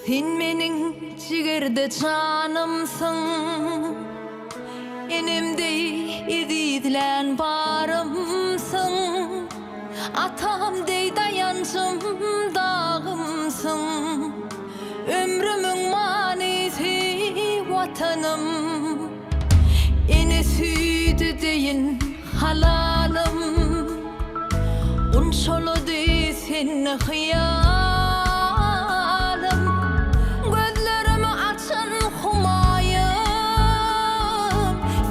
Sen mening jigerde canımsın, enimde ididilen barımsın. Atam dey dayancım, dağımsın. Ömrümün manisi vatanım. Eni süydü deyin halalım. Unşolu dey sen hıyalım. Gözlerimi açın humayım.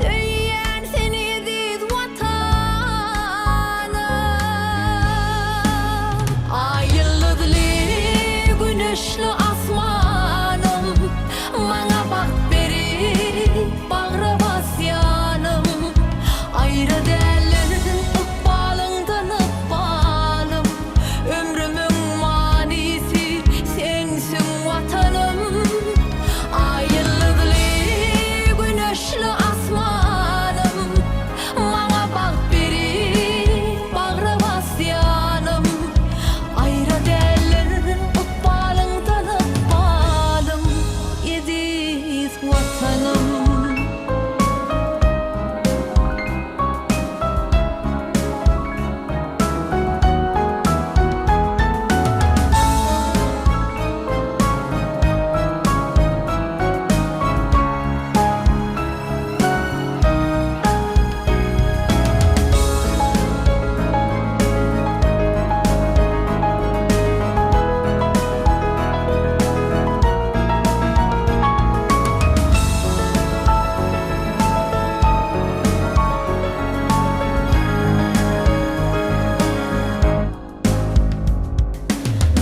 Söyleyen seni aziz vatanım. Ay yıldızlı güneşli asmanım. Bana bak beri bağrı bas yanım. Ayrı derler ıkbalından ıkbalım. Ömrümün manisi sensin vatanım. Ay yıldızlı güneşli asmanım. Bana bak beri bağrı bas yanım. Ayrı derler ıkbalından ıkbalım. Aziz vatanım.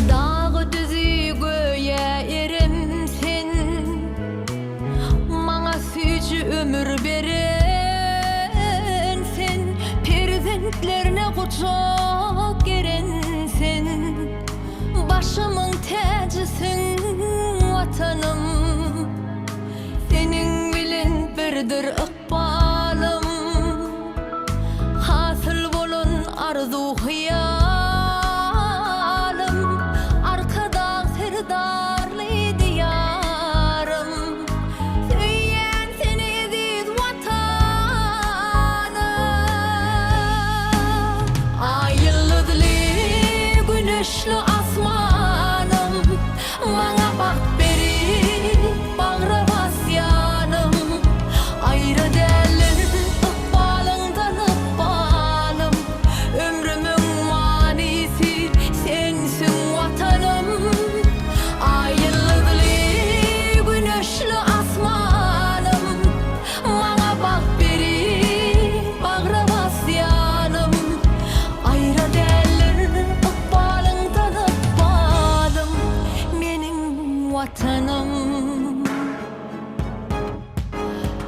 Dağı düzü göğe erensin, bana sücü ömür verensin. Perzentlerine kucak gerensin. Başımın tacısın vatanım. Senin bilen birdir ıkbalım. Hasıl bolun arzu hıyalım. Arkada serdarlı diyarım. Söyleyen seni aziz vatanım. Ay yıldızlı güneşli asmanım. Bana bak beri bağrı bas yanım. Ayrı derler ıkbalından ıkbalım. Ömrümün manisi sensin vatanım. Ay yıldızlı güneşli asmanım. Bana bak beri bağrı bas yanım. Ayrı derler ıkbalından ıkbalım. Benim vatanım.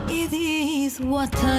Aziz vatanım.